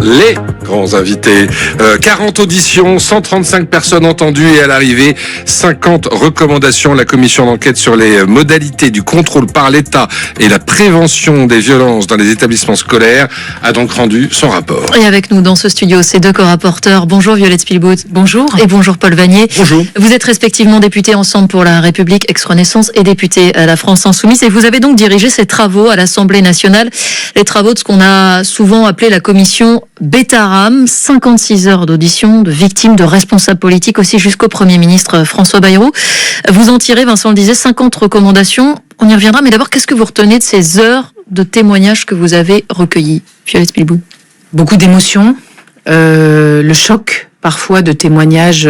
les grands invités. 40 auditions, 135 personnes entendues et à l'arrivée, 50 recommandations. La commission d'enquête sur les modalités du contrôle par l'État et la prévention des violences dans les établissements scolaires a donc rendu son rapport. Et avec nous dans ce studio, ces deux co-rapporteurs. Bonjour Violette Spielbout. Bonjour. Et bonjour Paul Vanier. Bonjour. Vous êtes respectivement député Ensemble pour la République, ex-Renaissance, et député à la France Insoumise. Et vous avez donc dirigé ces travaux à l'Assemblée nationale. Les travaux de ce qu'on a souvent appelé la commission Bétaram. 56 heures d'audition de victimes, de responsables politiques aussi jusqu'au Premier ministre François Bayrou. Vous en tirez, Vincent le disait, 50 recommandations. On y reviendra. Mais d'abord, qu'est-ce que vous retenez de ces heures de témoignages que vous avez recueillis, Violette Spielbout? Beaucoup d'émotions, le choc parfois de témoignages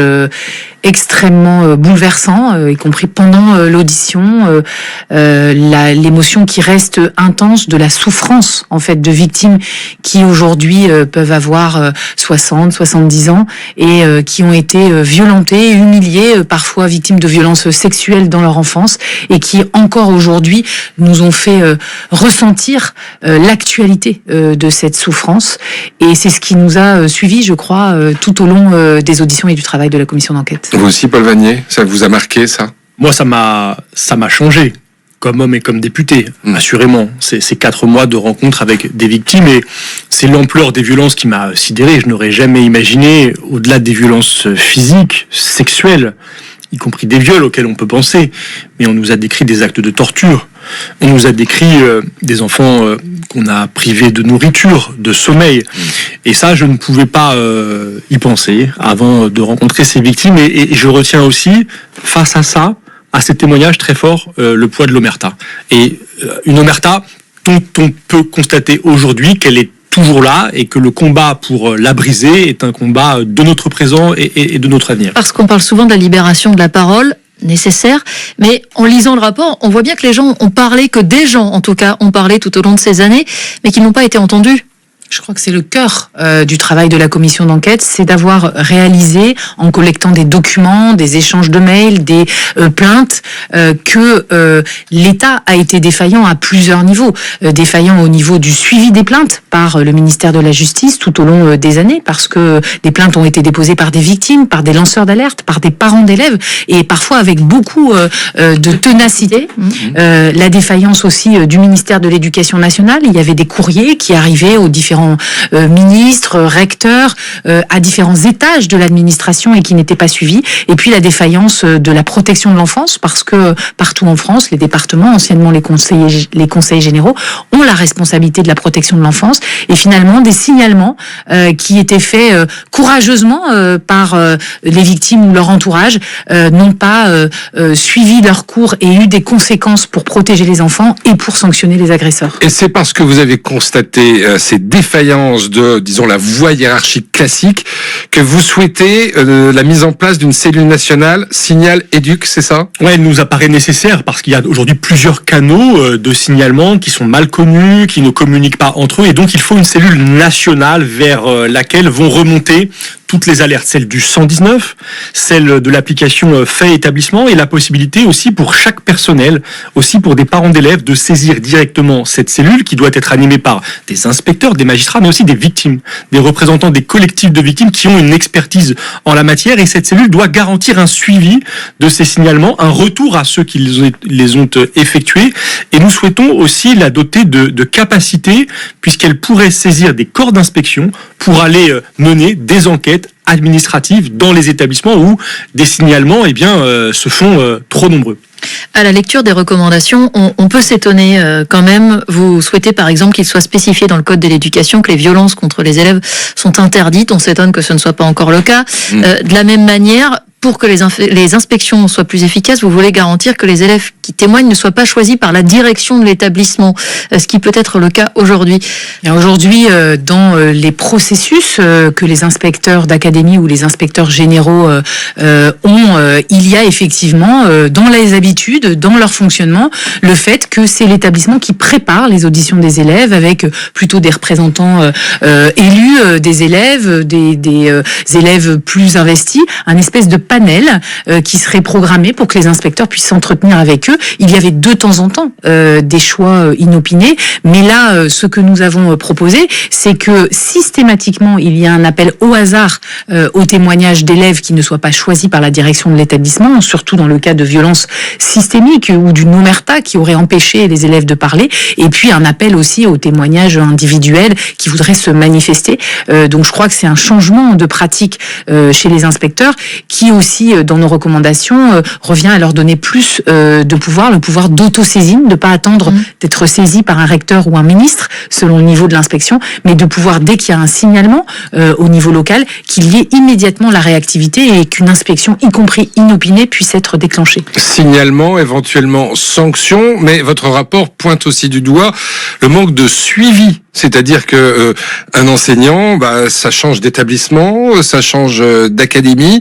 extrêmement bouleversants, y compris pendant l'audition, l'émotion qui reste intense de la souffrance en fait de victimes qui aujourd'hui peuvent avoir 60, 70 ans et qui ont été violentées, humiliées, parfois victimes de violences sexuelles dans leur enfance et qui encore aujourd'hui nous ont fait ressentir l'actualité de cette souffrance. Et c'est ce qui nous a suivis, je crois, tout au long des auditions et du travail de la commission d'enquête. Vous aussi, Paul Vanier, ça vous a marqué, ça? Moi, ça m'a changé, comme homme et comme député, assurément. Ces 4 mois de rencontres avec des victimes, et c'est l'ampleur des violences qui m'a sidéré. Je n'aurais jamais imaginé, au-delà des violences physiques, sexuelles, y compris des viols auxquels on peut penser, mais on nous a décrit des actes de torture. On nous a décrit des enfants qu'on a privés de nourriture, de sommeil. Et ça, je ne pouvais pas y penser avant de rencontrer ces victimes. Et je retiens aussi, face à ça, à ces témoignages très forts, le poids de l'omerta. Et une omerta dont on peut constater aujourd'hui qu'elle est toujours là et que le combat pour la briser est un combat de notre présent et de notre avenir. Parce qu'on parle souvent de la libération de la parole, nécessaire, mais en lisant le rapport, on voit bien que les gens ont parlé, que des gens en tout cas ont parlé tout au long de ces années, mais qui n'ont pas été entendus. Je crois que c'est le cœur du travail de la commission d'enquête, c'est d'avoir réalisé, en collectant des documents, des échanges de mails, des plaintes, que l'État a été défaillant à plusieurs niveaux. Défaillant au niveau du suivi des plaintes par le ministère de la Justice tout au long des années, parce que des plaintes ont été déposées par des victimes, par des lanceurs d'alerte, par des parents d'élèves, et parfois avec beaucoup de ténacité. La défaillance aussi du ministère de l'Éducation nationale. Il y avait des courriers qui arrivaient aux différents ministres, recteurs, à différents étages de l'administration et qui n'étaient pas suivis. Et puis la défaillance de la protection de l'enfance, parce que partout en France, les départements, anciennement les conseils généraux, ont la responsabilité de la protection de l'enfance. Et finalement, des signalements qui étaient faits courageusement par les victimes ou leur entourage n'ont pas suivi leur cours et eu des conséquences pour protéger les enfants et pour sanctionner les agresseurs. Et c'est parce que vous avez constaté ces défaillance de, disons, la voie hiérarchique classique, que vous souhaitez la mise en place d'une cellule nationale Signal Éduc, c'est ça? Ouais, elle nous apparaît nécessaire parce qu'il y a aujourd'hui plusieurs canaux de signalement qui sont mal connus, qui ne communiquent pas entre eux, et donc il faut une cellule nationale vers laquelle vont remonter toutes les alertes, celle du 119, celle de l'application fait établissement, et la possibilité aussi pour chaque personnel, aussi pour des parents d'élèves, de saisir directement cette cellule qui doit être animée par des inspecteurs, des magistrats, mais aussi des victimes, des représentants des collectifs de victimes qui ont une expertise en la matière, et cette cellule doit garantir un suivi de ces signalements, un retour à ceux qui les ont effectués, et nous souhaitons aussi la doter de capacités, puisqu'elle pourrait saisir des corps d'inspection pour aller mener des enquêtes administratives dans les établissements où des signalements se font trop nombreux. À la lecture des recommandations, on peut s'étonner quand même. Vous souhaitez par exemple qu'il soit spécifié dans le Code de l'éducation que les violences contre les élèves sont interdites. On s'étonne que ce ne soit pas encore le cas. De la même manière, pour que les inspections soient plus efficaces, vous voulez garantir que les élèves qui témoignent ne soient pas choisis par la direction de l'établissement, ce qui peut être le cas aujourd'hui. Et aujourd'hui, dans les processus que les inspecteurs d'académie ou les inspecteurs généraux ont, il y a effectivement dans les habitudes, dans leur fonctionnement, le fait que c'est l'établissement qui prépare les auditions des élèves avec plutôt des représentants élus des élèves, des élèves plus investis, un espèce de panel qui serait programmé pour que les inspecteurs puissent s'entretenir avec eux. Il y avait de temps en temps des choix inopinés, mais là, ce que nous avons proposé, c'est que systématiquement, il y a un appel au hasard aux témoignages d'élèves qui ne soient pas choisis par la direction de l'établissement, surtout dans le cas de violences systémiques ou d'une omerta qui aurait empêché les élèves de parler, et puis un appel aussi aux témoignages individuels qui voudraient se manifester. Donc je crois que c'est un changement de pratique chez les inspecteurs qui aussi, dans nos recommandations, revient à leur donner plus de pouvoir, le pouvoir d'autosaisine, de ne pas attendre d'être saisi par un recteur ou un ministre, selon le niveau de l'inspection, mais de pouvoir, dès qu'il y a un signalement au niveau local, qu'il y ait immédiatement la réactivité et qu'une inspection, y compris inopinée, puisse être déclenchée. Signalement, éventuellement sanction, mais votre rapport pointe aussi du doigt le manque de suivi. C'est-à-dire que un enseignant, ça change d'établissement, ça change d'académie,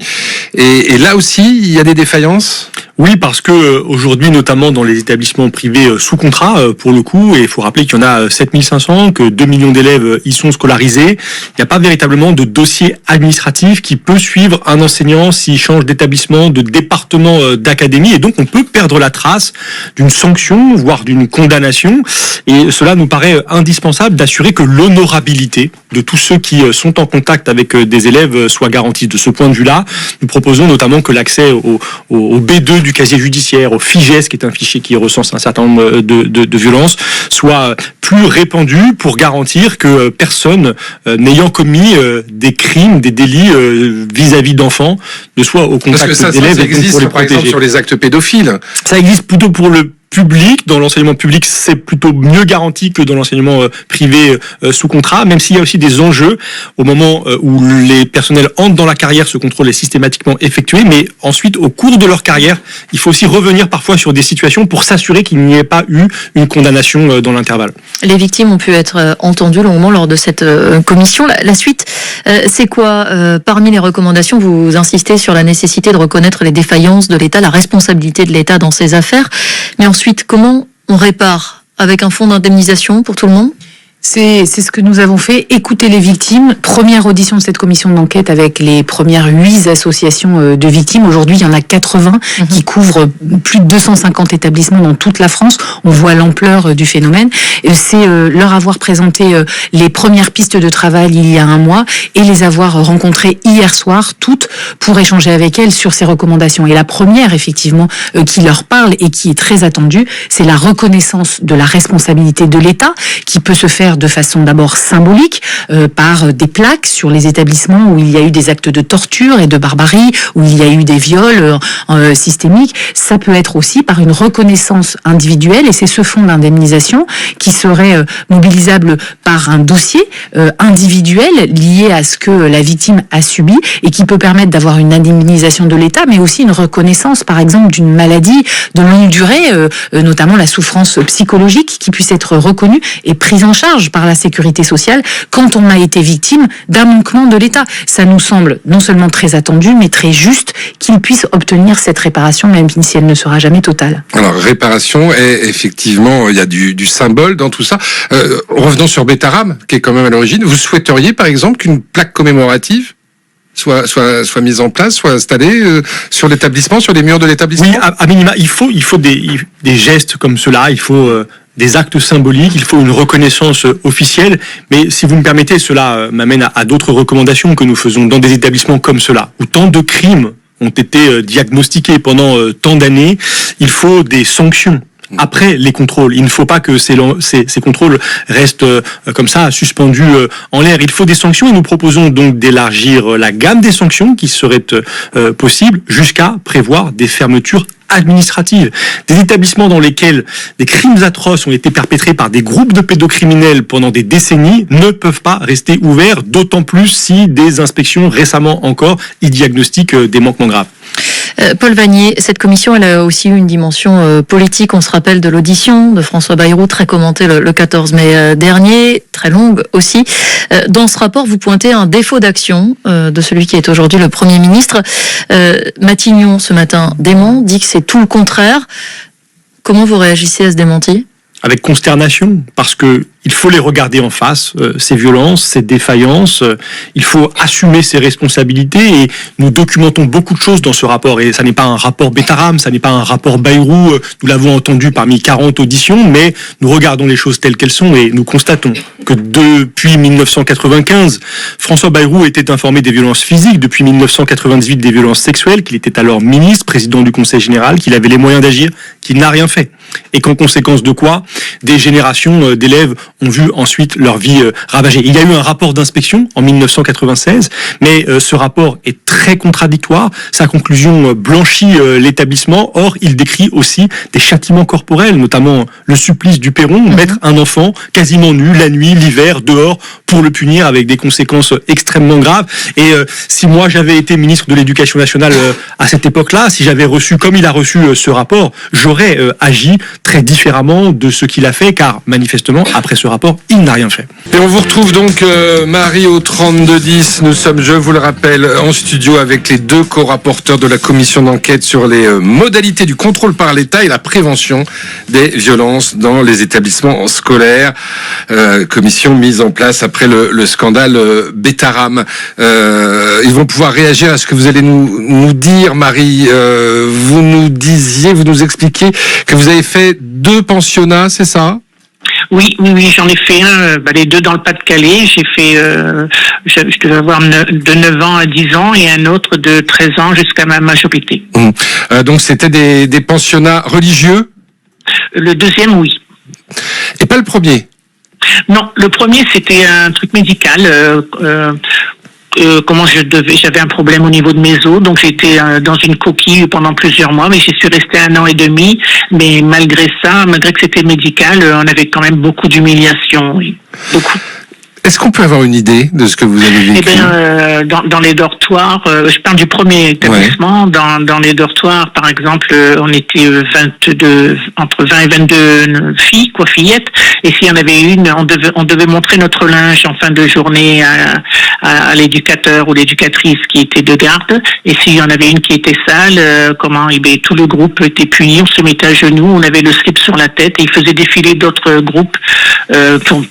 et là aussi, il y a des défaillances. Oui, parce que aujourd'hui, notamment dans les établissements privés sous contrat, pour le coup, et il faut rappeler qu'il y en a 7500, que 2 millions d'élèves y sont scolarisés, il n'y a pas véritablement de dossier administratif qui peut suivre un enseignant s'il change d'établissement, de département, d'académie, et donc on peut perdre la trace d'une sanction, voire d'une condamnation, et cela nous paraît indispensable d'assurer que l'honorabilité de tous ceux qui sont en contact avec des élèves soit garantie. De ce point de vue-là, nous proposons notamment que l'accès au B2 du casier judiciaire, au FIGES, qui est un fichier qui recense un certain nombre de violences, soit plus répandu pour garantir que personne n'ayant commis des crimes, des délits vis-à-vis d'enfants ne soit au contact d'élèves. Ça existe par exemple sur les actes pédophiles. Ça existe plutôt pour le public. Dans l'enseignement public, c'est plutôt mieux garanti que dans l'enseignement privé sous contrat, même s'il y a aussi des enjeux au moment où les personnels entrent dans la carrière, ce contrôle est systématiquement effectué, mais ensuite, au cours de leur carrière, il faut aussi revenir parfois sur des situations pour s'assurer qu'il n'y ait pas eu une condamnation dans l'intervalle. Les victimes ont pu être entendues longuement lors de cette commission. La suite, c'est quoi? Parmi les recommandations, vous insistez sur la nécessité de reconnaître les défaillances de l'État, la responsabilité de l'État dans ces affaires, mais ensuite, comment on répare? Avec un fonds d'indemnisation pour tout le monde? C'est ce que nous avons fait, écouter les victimes. Première audition de cette commission d'enquête avec les premières 8 associations de victimes. Aujourd'hui, il y en a 80 qui couvrent plus de 250 établissements dans toute la France. On voit l'ampleur du phénomène. C'est leur avoir présenté les premières pistes de travail il y a un mois et les avoir rencontrées hier soir, toutes, pour échanger avec elles sur ces recommandations. Et la première, effectivement, qui leur parle et qui est très attendue, c'est la reconnaissance de la responsabilité de l'État, qui peut se faire de façon d'abord symbolique, par des plaques sur les établissements où il y a eu des actes de torture et de barbarie, où il y a eu des viols systémiques. Ça peut être aussi par une reconnaissance individuelle, et c'est ce fonds d'indemnisation qui serait mobilisable par un dossier individuel lié à ce que la victime a subi, et qui peut permettre d'avoir une indemnisation de l'État, mais aussi une reconnaissance, par exemple, d'une maladie de longue durée, notamment la souffrance psychologique, qui puisse être reconnue et prise en charge par la sécurité sociale quand on a été victime d'un manquement de l'État. Ça nous semble non seulement très attendu, mais très juste qu'il puisse obtenir cette réparation, même si elle ne sera jamais totale. Alors, réparation, et effectivement, il y a du symbole dans tout ça. Revenons sur Betaram, qui est quand même à l'origine. Vous souhaiteriez, par exemple, qu'une plaque commémorative soit mise en place, soit installée sur l'établissement, sur les murs de l'établissement? Oui, à minima, il faut des gestes comme cela, il faut des actes symboliques, il faut une reconnaissance officielle, mais si vous me permettez, cela m'amène à d'autres recommandations que nous faisons dans des établissements comme cela, où tant de crimes ont été diagnostiqués pendant tant d'années. Il faut des sanctions après les contrôles. Il ne faut pas que ces contrôles restent comme ça, suspendus en l'air. Il faut des sanctions, et nous proposons donc d'élargir la gamme des sanctions qui seraient possibles, jusqu'à prévoir des fermetures administratives. Des établissements dans lesquels des crimes atroces ont été perpétrés par des groupes de pédocriminels pendant des décennies ne peuvent pas rester ouverts, d'autant plus si des inspections récemment encore y diagnostiquent des manquements graves. Paul Vannier, cette commission, elle a aussi eu une dimension politique. On se rappelle de l'audition de François Bayrou, très commentée le 14 mai dernier, très longue aussi. Dans ce rapport, vous pointez un défaut d'action de celui qui est aujourd'hui le Premier ministre. Matignon, ce matin, dément, dit que c'est tout le contraire. Comment vous réagissez à ce démenti ? Avec consternation, parce que il faut les regarder en face, ces violences, ces défaillances. Il faut assumer ses responsabilités et nous documentons beaucoup de choses dans ce rapport. Et ça n'est pas un rapport Betaram, ça n'est pas un rapport Bayrou. Nous l'avons entendu parmi 40 auditions, mais nous regardons les choses telles qu'elles sont et nous constatons que depuis 1995, François Bayrou était informé des violences physiques, depuis 1998 des violences sexuelles, qu'il était alors ministre, président du Conseil général, qu'il avait les moyens d'agir, qu'il n'a rien fait. Et qu'en conséquence de quoi, des générations d'élèves ont vu ensuite leur vie ravagée. Il y a eu un rapport d'inspection en 1996, mais ce rapport est très contradictoire. Sa conclusion blanchit l'établissement. Or, il décrit aussi des châtiments corporels, notamment le supplice du perron, mettre un enfant quasiment nu la nuit, l'hiver, dehors, pour le punir avec des conséquences extrêmement graves. Et si moi j'avais été ministre de l'Éducation nationale à cette époque-là, si j'avais reçu, comme il a reçu ce rapport, j'aurais agi très différemment de ce qu'il a fait, car manifestement, après ce rapport, il n'a rien fait. Et on vous retrouve donc, Marie, au 3210. Nous sommes, je vous le rappelle, en studio avec les deux co-rapporteurs de la commission d'enquête sur les modalités du contrôle par l'État et la prévention des violences dans les établissements scolaires. Commission mise en place après le scandale Betaram. Ils vont pouvoir réagir à ce que vous allez nous dire, Marie. Vous nous expliquiez que vous avez fait 2 pensionnats, c'est ça ? Oui, j'en ai fait un, les 2 dans le Pas-de-Calais. J'ai fait, je devais avoir de 9 ans à 10 ans et un autre de 13 ans jusqu'à ma majorité. Donc c'était des pensionnats religieux ? Le deuxième, oui. Et pas le premier ? Non, le premier c'était un truc médical. J'avais un problème au niveau de mes os, donc j'étais dans une coquille pendant plusieurs mois, mais j'y suis restée 1 an et demi. Mais malgré ça, malgré que c'était médical, on avait quand même beaucoup d'humiliation, oui, beaucoup. Est-ce qu'on peut avoir une idée de ce que vous avez vécu ? Dans les dortoirs, je parle du premier établissement. Ouais. Dans les dortoirs, par exemple, on était entre 20 et 22 filles, fillettes. Et s'il y en avait une, on devait montrer notre linge en fin de journée à l'éducateur ou l'éducatrice qui était de garde. Et s'il y en avait une qui était sale, tout le groupe était puni. On se mettait à genoux, on avait le slip sur la tête et ils faisaient défiler d'autres groupes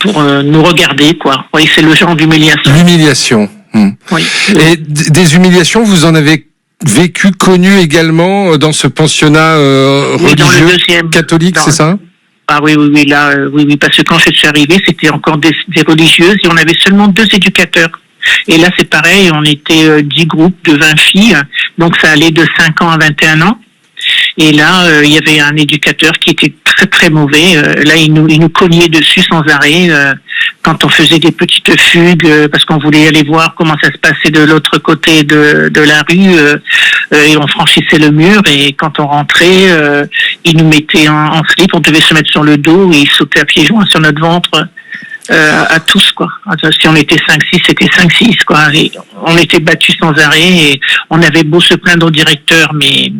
pour nous regarder, quoi. Oui, c'est le genre d'humiliation. L'humiliation. Oui. Et des humiliations, vous en avez connu également dans ce pensionnat religieux catholique, c'est ça ? Ah oui, parce que quand je suis arrivée, c'était encore des religieuses et on avait seulement 2 éducateurs. Et là, c'est pareil, on était 10 groupes de 20 filles, donc ça allait de 5 ans à 21 ans. Et là, il y avait un éducateur qui était très très mauvais. Là, il nous cognait dessus sans arrêt quand on faisait des petites fugues parce qu'on voulait aller voir comment ça se passait de l'autre côté de la rue. Et on franchissait le mur et quand on rentrait, il nous mettait en slip. On devait se mettre sur le dos et il sautait à pieds joints sur notre ventre. À tous, quoi. Si on était 5-6, c'était 5-6, quoi. Et on était battus sans arrêt et on avait beau se plaindre au directeur, mais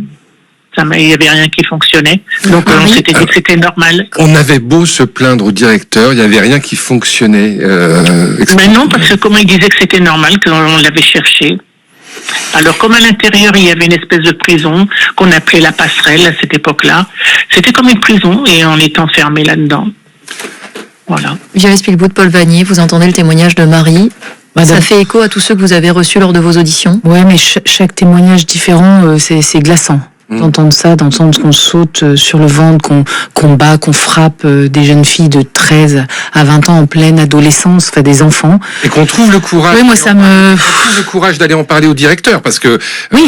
il n'y avait rien qui fonctionnait. Donc on s'était dit que c'était normal. On avait beau se plaindre au directeur, il n'y avait rien qui fonctionnait. Mais non, parce que comment il disait que c'était normal, qu'on l'avait cherché. Alors comme à l'intérieur il y avait une espèce de prison qu'on appelait la passerelle à cette époque-là, c'était comme une prison et on était enfermé là-dedans. Voilà. Virginie Spielbout, Paul Vanier, vous entendez le témoignage de Marie. Ça fait écho à tous ceux que vous avez reçus lors de vos auditions. Oui, mais chaque témoignage différent, c'est glaçant. D'entendre ça, d'entendre qu'on saute sur le ventre, qu'on bat, qu'on frappe des jeunes filles de 13 à 20 ans en pleine adolescence, enfin des enfants. Et qu'on trouve le courage. Oui, moi ça me... On trouve le courage d'aller en parler au directeur, parce que oui.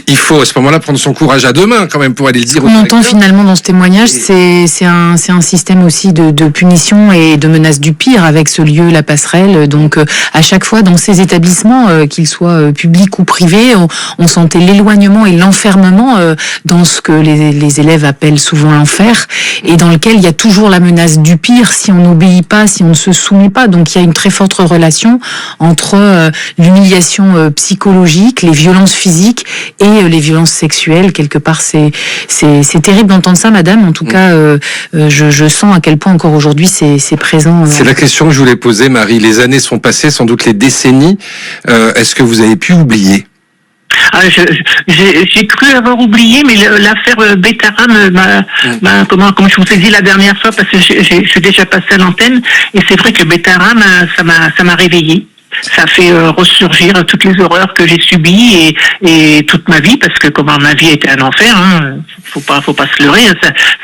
Il faut à ce moment-là prendre son courage à 2 mains quand même pour aller le dire au directeur. On entend finalement dans ce témoignage, c'est un système aussi de punition et de menace du pire avec ce lieu, la passerelle. Donc à chaque fois dans ces établissements, qu'ils soient publics ou privés, on sentait l'éloignement et l'enfermement dans ce que les élèves appellent souvent l'enfer et dans lequel il y a toujours la menace du pire si on n'obéit pas, si on ne se soumet pas. Donc il y a une très forte relation entre l'humiliation psychologique, les violences physiques et les violences sexuelles. Quelque part, c'est terrible d'entendre ça, madame. En tout cas, je sens à quel point encore aujourd'hui c'est présent. C'est la question que je voulais poser, Marie. Les années sont passées, sans doute les décennies. Est-ce que vous avez pu oublier ? J'ai cru avoir oublié, mais l'affaire Betaram comment je vous ai dit la dernière fois, parce que je suis déjà passé à l'antenne, et c'est vrai que Betaram, ça m'a réveillé. Ça fait ressurgir toutes les horreurs que j'ai subies et toute ma vie, parce que comment ma vie était un enfer, hein. Faut pas se leurrer.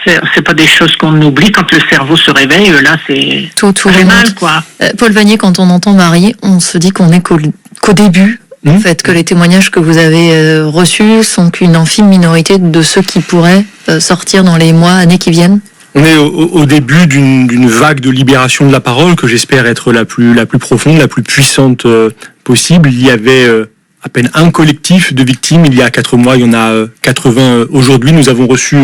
C'est pas des choses qu'on oublie quand le cerveau se réveille. Là, c'est tout très mal, quoi. Paul Vanier, quand on entend Marie, on se dit qu'on est qu'au début. En fait, que les témoignages que vous avez reçus sont qu'une infime minorité de ceux qui pourraient sortir dans les mois, années qui viennent. On est au début d'une vague de libération de la parole que j'espère être la plus profonde, la plus puissante possible. Il y avait à peine un collectif de victimes il y a 4 mois, il y en a 80 aujourd'hui. Nous avons reçu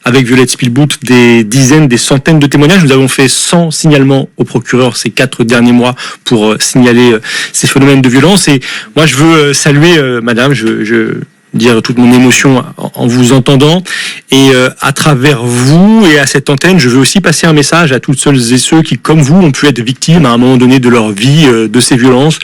avec Violette Spielboot des dizaines, des centaines de témoignages. Nous avons fait 100 signalements au procureur ces 4 derniers mois pour signaler ces phénomènes de violence. Et moi, je veux saluer madame, je dire toute mon émotion en vous entendant, et à travers vous et à cette antenne, je veux aussi passer un message à toutes celles et ceux qui, comme vous, ont pu être victimes à un moment donné de leur vie de ces violences.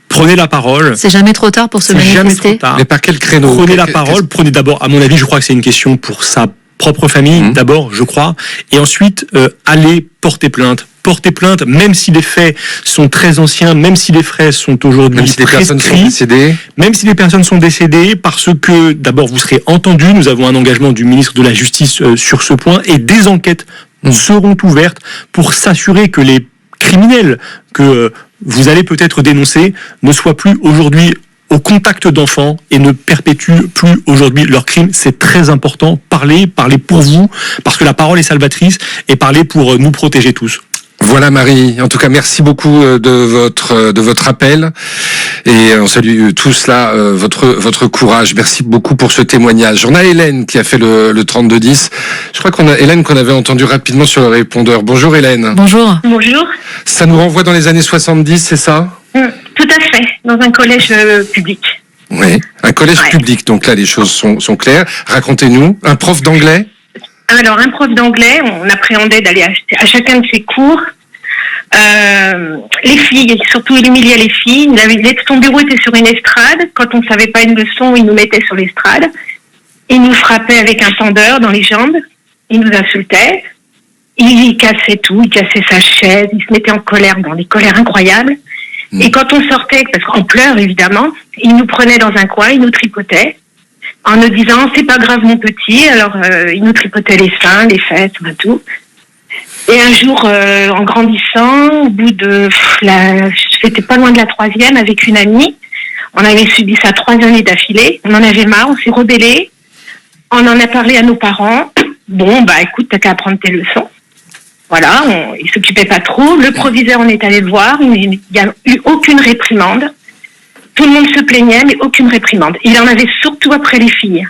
Prenez la parole. C'est jamais trop tard pour se manifester. Jamais trop tard. Mais par quel créneau? Prenez la parole. Prenez d'abord, à mon avis, je crois que c'est une question pour sa propre famille, d'abord, je crois, et ensuite allez porter plainte. Porter plainte, même si les faits sont très anciens, même si les faits sont aujourd'hui même si les personnes sont décédées, même si les personnes sont décédées, parce que d'abord vous serez entendus. Nous avons un engagement du ministre de la Justice sur ce point, et des enquêtes seront ouvertes pour s'assurer que les criminels que vous allez peut-être dénoncer ne soient plus aujourd'hui au contact d'enfants et ne perpétuent plus aujourd'hui leurs crimes. C'est très important. Parlez pour vous, parce que la parole est salvatrice, et parlez pour nous protéger tous. Voilà Marie, en tout cas merci beaucoup de votre appel, et on salue tous là votre courage. Merci beaucoup pour ce témoignage. On a Hélène qui a fait le 3210. Je crois qu'on a Hélène qu'on avait entendu rapidement sur le répondeur. Bonjour Hélène. Bonjour. Bonjour. Ça nous renvoie dans les années 70, c'est ça? Tout à fait, dans un collège public. Oui, un collège public, donc là les choses sont claires. Racontez-nous, un prof d'anglais? Alors, un prof d'anglais, on appréhendait d'aller à chacun de ses cours. Les filles, surtout il humiliait les filles. Son bureau était sur une estrade. Quand on ne savait pas une leçon, il nous mettait sur l'estrade. Il nous frappait avec un tendeur dans les jambes. Il nous insultait. Il cassait tout. Il cassait sa chaise. Il se mettait en colère, dans des colères incroyables. Et quand on sortait, parce qu'on pleure évidemment, il nous prenait dans un coin, il nous tripotait. En nous disant, c'est pas grave mon petit, alors il nous tripotait les seins, les fesses, tout. Et un jour, en grandissant, au bout de, c'était pas loin de la 3e, avec une amie, on avait subi ça 3 années d'affilée, on en avait marre, on s'est rebellés, on en a parlé à nos parents, bon, bah écoute, t'as qu'à apprendre tes leçons. Voilà, il s'occupait pas trop, le proviseur on est allé le voir, il n'y a eu aucune réprimande. Tout le monde se plaignait, mais aucune réprimande. Il en avait surtout après les filles.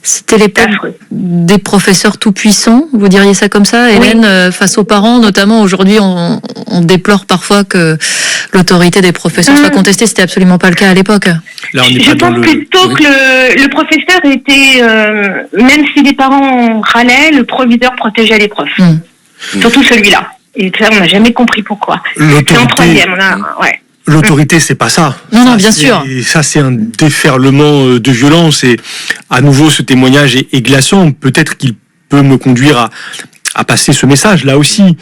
C'était l'époque des professeurs tout-puissants, vous diriez ça comme ça, Hélène, oui. Face aux parents, notamment aujourd'hui, on déplore parfois que l'autorité des professeurs soit contestée. C'était absolument pas le cas à l'époque. Là, je pense plutôt que le professeur était, même si les parents râlaient, le proviseur protégeait les profs. Surtout celui-là. Et ça, on n'a jamais compris pourquoi. C'est en 3e, L'autorité, c'est pas ça. Non, bien sûr. Et ça, c'est un déferlement de violence. Et à nouveau, ce témoignage est glaçant. Peut-être qu'il peut me conduire à passer ce message. Là aussi,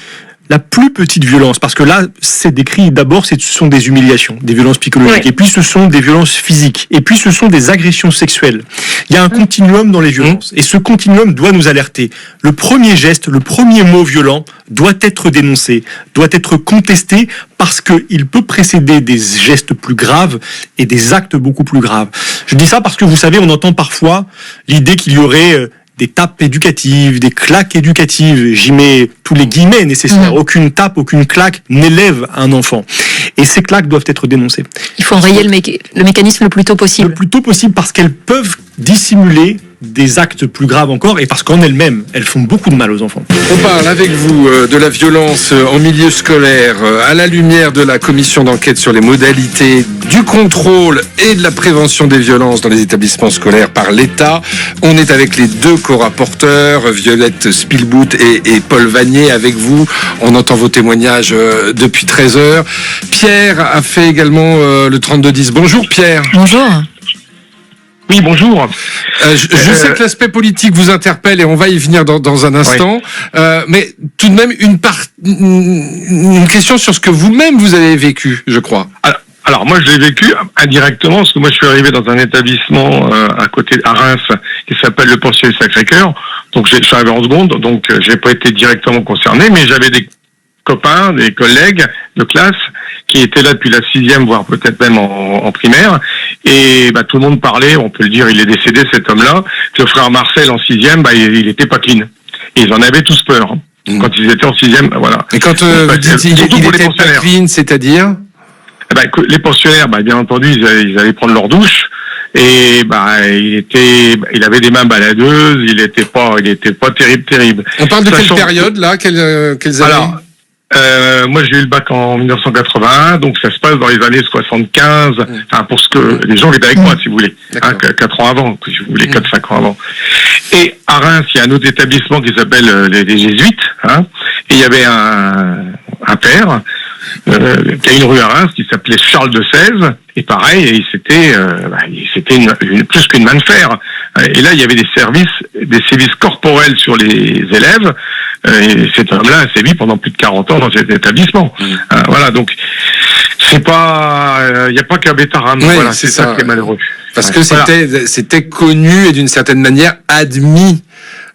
la plus petite violence, parce que là, c'est décrit d'abord, ce sont des humiliations, des violences psychologiques. Et puis, ce sont des violences physiques. Et puis, ce sont des agressions sexuelles. Il y a un continuum dans les violences. Et ce continuum doit nous alerter. Le premier geste, le premier mot violent doit être dénoncé, doit être contesté, parce qu'il peut précéder des gestes plus graves et des actes beaucoup plus graves. Je dis ça parce que, vous savez, on entend parfois l'idée qu'il y aurait des tapes éducatives, des claques éducatives. J'y mets tous les guillemets nécessaires. Aucune tape, aucune claque n'élève un enfant. Et ces claques doivent être dénoncées. Il faut enrayer le mécanisme le plus tôt possible. Le plus tôt possible, parce qu'elles peuvent dissimuler des actes plus graves encore, et parce qu'en elles-mêmes, elles font beaucoup de mal aux enfants. On parle avec vous de la violence en milieu scolaire, à la lumière de la commission d'enquête sur les modalités du contrôle et de la prévention des violences dans les établissements scolaires par l'État. On est avec les 2 co-rapporteurs, Violette Spielboot et Paul Vanier avec vous. On entend vos témoignages depuis 13 heures. Pierre a fait également le 3210. Bonjour Pierre. Bonjour. Oui, bonjour. Je sais que l'aspect politique vous interpelle et on va y venir dans un instant. Oui. Mais tout de même, une question sur ce que vous-même vous avez vécu, je crois. Alors moi, je l'ai vécu indirectement parce que moi, je suis arrivé dans un établissement à Reims qui s'appelle le Pensionnat du Sacré-Cœur. Donc, je suis arrivé en seconde, donc j'ai pas été directement concerné, mais j'avais des copains, des collègues de classe qui étaient là depuis la 6e, voire peut-être même en primaire. Et tout le monde parlait, on peut le dire, il est décédé cet homme-là. Le frère Marcel en 6e, il était pas clean. Et ils en avaient tous peur. Quand ils étaient en 6e, voilà. Et quand vous dites il était pas clean, c'est-à-dire les pensionnaires, bien entendu, ils allaient prendre leur douche. Et il avait des mains baladeuses, il était pas terrible. On parle de quelle période là, quelles années? Alors, moi j'ai eu le bac en 1981, donc ça se passe dans les années 75, enfin pour ce que les gens qui étaient avec moi, si vous voulez, 4 ans avant, si vous voulez, 4-5 ans avant. Et à Reims, il y a un autre établissement qui s'appelle les Jésuites, et il y avait un père qui a une rue à Reims qui s'appelait Charles de Sèze, et pareil, c'était plus qu'une main de fer. Et là, il y avait des sévices corporels sur les élèves, et cet homme-là a sévi pendant plus de 40 ans dans cet établissement. Voilà, donc c'est pas, il n'y a pas qu'à Bétharram. Oui, voilà, c'est ça qui est malheureux. Parce que c'était connu et d'une certaine manière admis.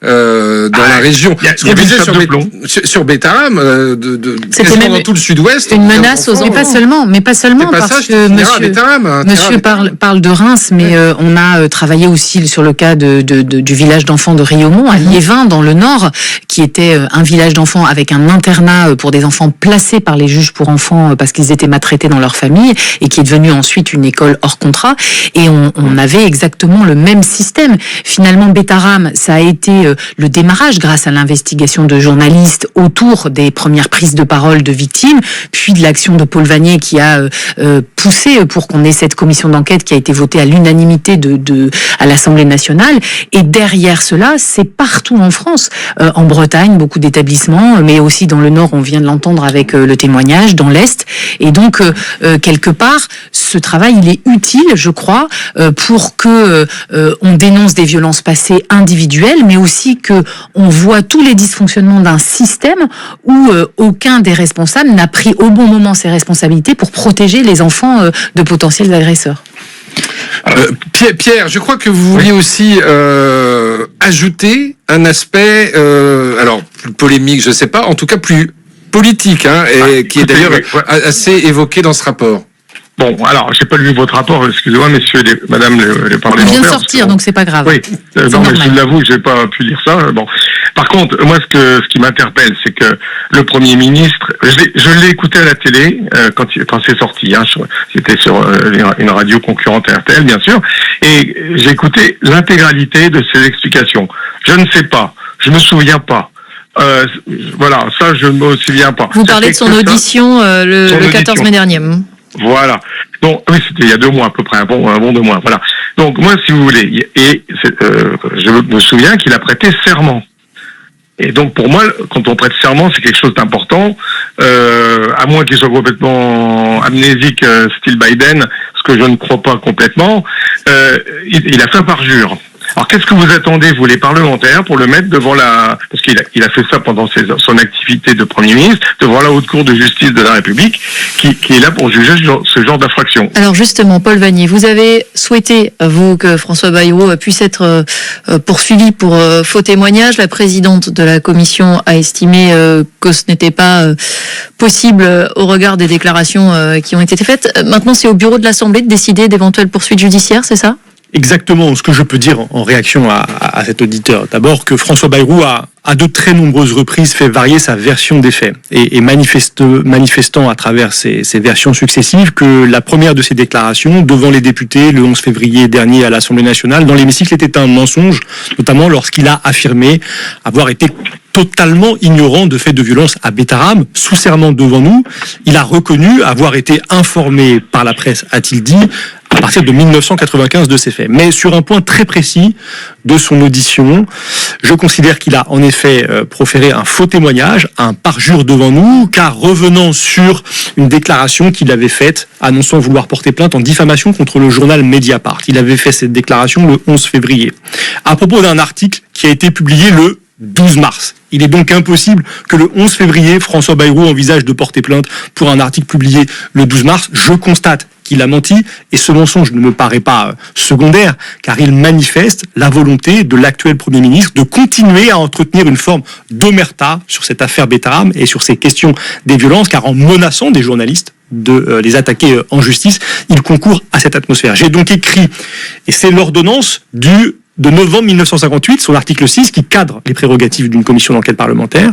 Dans la région. Ce qu'on disait sur Bétharram, c'était même dans tout le sud-ouest. Une menace aux enfants. Mais pas seulement parce que monsieur parle de Reims, mais on a travaillé aussi sur le cas du village d'enfants de Riaumont, à Liévin, dans le Nord, qui était un village d'enfants avec un internat pour des enfants placés par les juges pour enfants parce qu'ils étaient maltraités dans leur famille et qui est devenu ensuite une école hors contrat. Et on avait exactement le même système. Finalement, Bétharram, ça a été le démarrage grâce à l'investigation de journalistes autour des premières prises de parole de victimes, puis de l'action de Paul Vanier qui a poussé pour qu'on ait cette commission d'enquête qui a été votée à l'unanimité à l'Assemblée nationale. Et derrière cela, c'est partout en France, en Bretagne, beaucoup d'établissements, mais aussi dans le Nord, on vient de l'entendre avec le témoignage, dans l'Est. Et donc, quelque part, ce travail, il est utile, je crois, pour que on dénonce des violences passées individuelles, mais aussi que on voit tous les dysfonctionnements d'un système où aucun des responsables n'a pris au bon moment ses responsabilités pour protéger les enfants de potentiels agresseurs. Pierre, je crois que vous vouliez aussi ajouter un aspect, alors plus polémique, je sais pas, en tout cas plus politique, qui est d'ailleurs assez évoqué dans ce rapport. Bon, alors, j'ai pas lu votre rapport, excusez-moi, messieurs, madame les parlementaires. Il vient de sortir, donc c'est pas grave. Oui, non, mais je l'avoue, j'ai pas pu lire ça. Bon. Par contre, moi, ce qui m'interpelle, c'est que le Premier ministre, je l'ai écouté à la télé, quand c'est sorti, c'était sur une radio concurrente à RTL, bien sûr, et j'ai écouté l'intégralité de ses explications. Je ne sais pas, je me souviens pas. Voilà, ça, je ne me souviens pas. Vous parlez de son audition le 14 mai dernier. Voilà. Donc, oui, c'était il y a 2 mois à peu près, un bon 2 mois. Voilà. Donc, moi, si vous voulez, je me souviens qu'il a prêté serment. Et donc, pour moi, quand on prête serment, c'est quelque chose d'important, à moins qu'il soit complètement amnésique, style Biden, ce que je ne crois pas complètement, il a fait parjure. Alors, qu'est-ce que vous attendez, vous, les parlementaires, pour le mettre devant parce qu'il a fait ça pendant son activité de Premier ministre, devant la Haute Cour de justice de la République, qui est là pour juger ce genre d'infraction. Alors, justement, Paul Vanier, vous avez souhaité, vous, que François Bayrou puisse être poursuivi pour faux témoignage. La présidente de la commission a estimé que ce n'était pas possible au regard des déclarations qui ont été faites. Maintenant, c'est au bureau de l'Assemblée de décider d'éventuelles poursuites judiciaires, c'est ça ? Exactement, ce que je peux dire en réaction à cet auditeur. D'abord que François Bayrou a à de très nombreuses reprises fait varier sa version des faits et manifestant à travers ces versions successives que la première de ses déclarations devant les députés le 11 février dernier à l'Assemblée nationale dans l'hémicycle était un mensonge, notamment lorsqu'il a affirmé avoir été totalement ignorant de faits de violence à Bétharram, sous serment devant nous. Il a reconnu avoir été informé par la presse, a-t-il dit, partir de 1995 de ces faits. Mais sur un point très précis de son audition, je considère qu'il a en effet proféré un faux témoignage, un parjure devant nous, car revenant sur une déclaration qu'il avait faite annonçant vouloir porter plainte en diffamation contre le journal Mediapart. Il avait fait cette déclaration le 11 février, à propos d'un article qui a été publié le 12 mars. Il est donc impossible que le 11 février, François Bayrou envisage de porter plainte pour un article publié le 12 mars. Je constate qu'il a menti, et ce mensonge ne me paraît pas secondaire, car il manifeste la volonté de l'actuel Premier ministre de continuer à entretenir une forme d'omerta sur cette affaire Betaram et sur ces questions des violences, car en menaçant des journalistes de les attaquer en justice, il concourt à cette atmosphère. J'ai donc écrit, et c'est l'ordonnance de novembre 1958, son article 6, qui cadre les prérogatives d'une commission d'enquête parlementaire,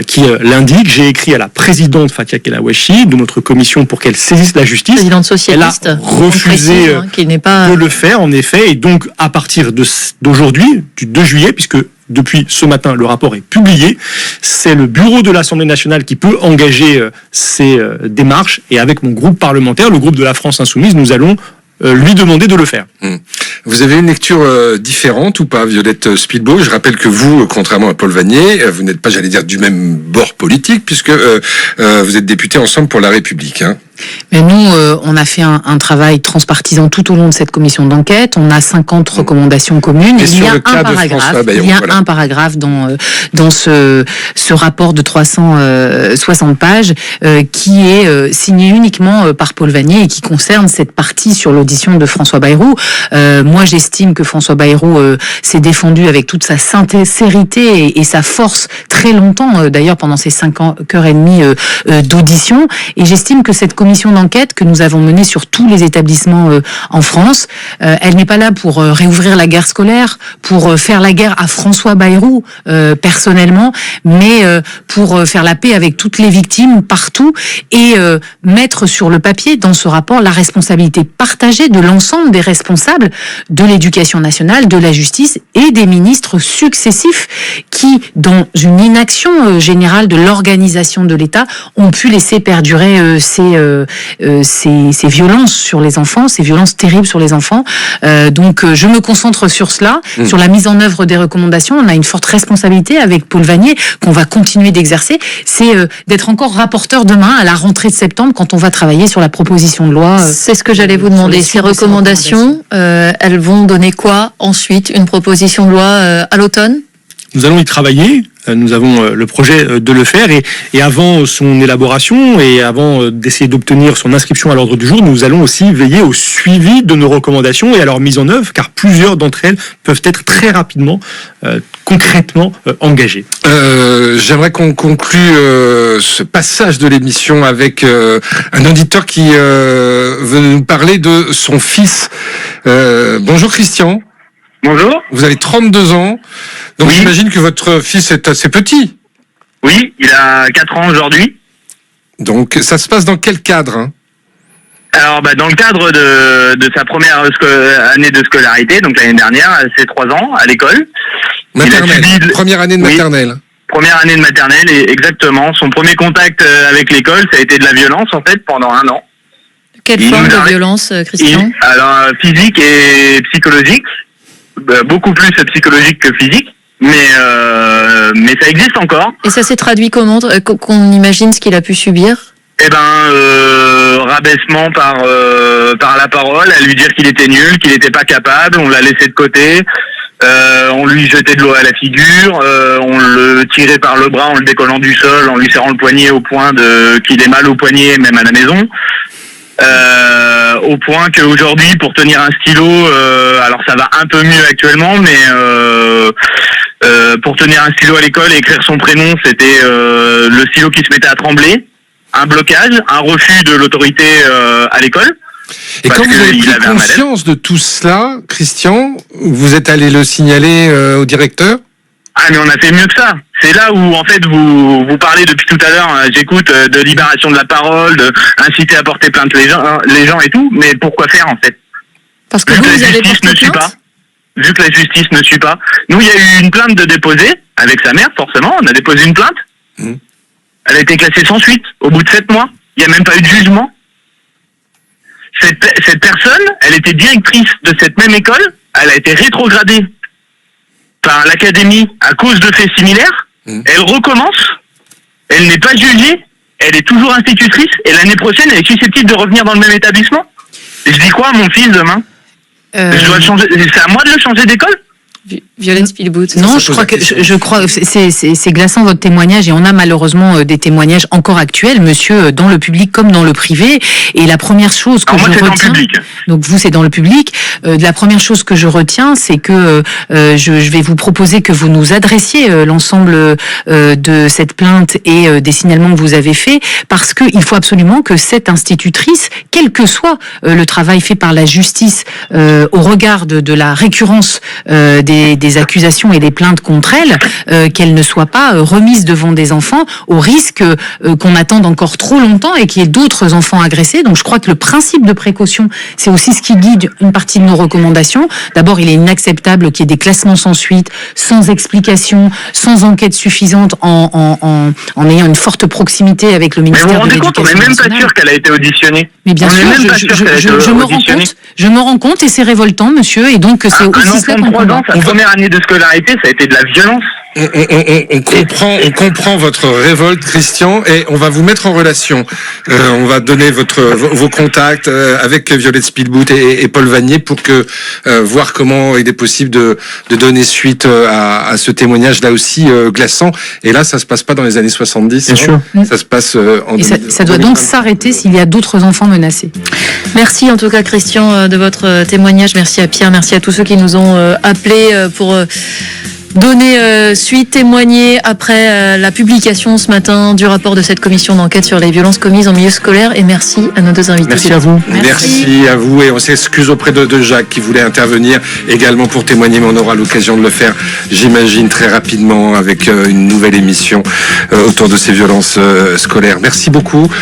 qui l'indique. J'ai écrit à la présidente Fathia Kellaouachi de notre commission pour qu'elle saisisse la justice. Présidente socialiste. Elle a refusé qu'il n'est pas... de le faire, en effet, et donc à partir d'aujourd'hui, du 2 juillet, puisque depuis ce matin, le rapport est publié, c'est le bureau de l'Assemblée nationale qui peut engager ces démarches, et avec mon groupe parlementaire, le groupe de la France Insoumise, nous allons lui demander de le faire. Vous avez une lecture différente ou pas, Violette Spilbeau? Je rappelle que vous, contrairement à Paul Vannier, vous n'êtes pas, j'allais dire, du même bord politique, puisque vous êtes député Ensemble pour la République. Hein. Mais nous, on a fait un travail transpartisan tout au long de cette commission d'enquête. On a 50 recommandations communes. Et il y a un paragraphe dans ce rapport de 360 pages qui est signé uniquement par Paul Vannier et qui concerne cette partie sur l'audition de François Bayrou. Moi, j'estime que François Bayrou s'est défendu avec toute sa sincérité et sa force très longtemps, d'ailleurs pendant ces 5 heures et demie d'audition. Et j'estime que cette commission d'enquête que nous avons menée sur tous les établissements en France, elle n'est pas là pour réouvrir la guerre scolaire, pour faire la guerre à François Bayrou personnellement, mais pour faire la paix avec toutes les victimes partout et mettre sur le papier dans ce rapport la responsabilité partagée de l'ensemble des responsables de l'éducation nationale, de la justice et des ministres successifs qui, dans une inaction générale de l'organisation de l'État, ont pu laisser perdurer ces violences sur les enfants, ces violences terribles sur les enfants. Donc je me concentre sur cela, sur la mise en œuvre des recommandations. On a une forte responsabilité avec Paul Vannier qu'on va continuer d'exercer, c'est d'être encore rapporteur demain à la rentrée de septembre quand on va travailler sur la proposition de loi. C'est ce que j'allais vous demander. Ces recommandations, elles vont donner quoi ensuite? Une proposition de loi à l'automne? Nous allons y travailler. Nous avons le projet de le faire et avant son élaboration et avant d'essayer d'obtenir son inscription à l'ordre du jour, nous allons aussi veiller au suivi de nos recommandations et à leur mise en œuvre, car plusieurs d'entre elles peuvent être très rapidement, concrètement engagées. J'aimerais qu'on conclue ce passage de l'émission avec un auditeur qui veut nous parler de son fils. Bonjour Christian. Bonjour. Vous avez 32 ans, donc oui. J'imagine que votre fils est assez petit. Oui, il a 4 ans aujourd'hui. Donc ça se passe dans quel cadre, hein? Alors dans le cadre de sa première année de scolarité, donc l'année dernière, c'est 3 ans à l'école. Maternelle, première année de maternelle. Première année de maternelle, exactement. Son premier contact avec l'école, ça a été de la violence en fait pendant 1 an. Quelle forme de violence, Christian? Alors physique et psychologique. Beaucoup plus psychologique que physique, mais ça existe encore. Et ça s'est traduit comment, qu'on imagine ce qu'il a pu subir? Rabaissement par la parole, à lui dire qu'il était nul, qu'il n'était pas capable, on l'a laissé de côté, on lui jetait de l'eau à la figure, on le tirait par le bras en le décollant du sol, en lui serrant le poignet au point qu'il ait mal au poignet, même à la maison. Au point qu'aujourd'hui, pour tenir un stylo, alors ça va un peu mieux actuellement, mais pour tenir un stylo à l'école et écrire son prénom, c'était le stylo qui se mettait à trembler, un blocage, un refus de l'autorité à l'école. Et quand vous avez pris conscience de tout cela, Christian, vous êtes allé le signaler au directeur? Ah mais on a fait mieux que ça. C'est là où en fait vous parlez depuis tout à l'heure, j'écoute de libération de la parole, de inciter à porter plainte les gens et tout, mais pourquoi faire en fait? Parce que vous avez porté plainte. Vu que la justice ne suit pas. Nous il y a eu une plainte de déposer avec sa mère forcément, on a déposé une plainte. Elle a été classée sans suite au bout de 7 mois. Il n'y a même pas eu de jugement. Cette personne, elle Elle était directrice de cette même école. Elle a été rétrogradée par l'académie à cause de faits similaires. Elle recommence. Elle n'est pas jugée. Elle est toujours institutrice. Et l'année prochaine, elle est susceptible de revenir dans le même établissement. Et je dis quoi à mon fils demain? Je dois changer. C'est à moi de le changer d'école? Violette Spielbout. Non, je crois que c'est glaçant votre témoignage, et on a malheureusement des témoignages encore actuels, monsieur, dans le public comme dans le privé. Et la première chose que moi, je c'est retiens, dans le public. donc vous c'est dans le public, la première chose que je retiens, c'est que je vais vous proposer que vous nous adressiez l'ensemble de cette plainte et des signalements que vous avez faits, parce que il faut absolument que cette institutrice, quel que soit le travail fait par la justice au regard de la récurrence des accusations et des plaintes contre elle, qu'elle ne soit pas remise devant des enfants au risque qu'on attende encore trop longtemps et qu'il y ait d'autres enfants agressés. Donc je crois que le principe de précaution, c'est aussi ce qui guide une partie de nos recommandations. D'abord, il est inacceptable qu'il y ait des classements sans suite, sans explication, sans enquête suffisante, en ayant une forte proximité avec le Mais vous ministère vous de rendez compte, on l'Éducation n'est même pas nationale. sûr qu'elle a été auditionnée. Mais bien On sûr, n'est même pas sûr qu'elle a été auditionnée. je me rends compte et c'est révoltant, monsieur, et donc c'est Un aussi enfant cela de qu'on 3 ans, combat. sa première année de scolarité, ça a été de la violence. On comprend votre révolte, Christian, et on va vous mettre en relation. On va donner vos contacts avec Violette Spielbout et Paul Vanier pour que voir comment il est possible de donner suite à ce témoignage là aussi glaçant. Et là, ça se passe pas dans les années 70. Bien sûr. Ça se passe en Et ça doit donc s'arrêter s'il y a d'autres enfants menacés. Merci en tout cas Christian de votre témoignage. Merci à Pierre, merci à tous ceux qui nous ont appelés pour donner suite, témoigner après la publication ce matin du rapport de cette commission d'enquête sur les violences commises en milieu scolaire. Et merci à nos deux invités. Merci à vous. Merci à vous, et on s'excuse auprès de Jacques qui voulait intervenir également pour témoigner, mais on aura l'occasion de le faire, j'imagine, très rapidement avec une nouvelle émission autour de ces violences scolaires. Merci beaucoup.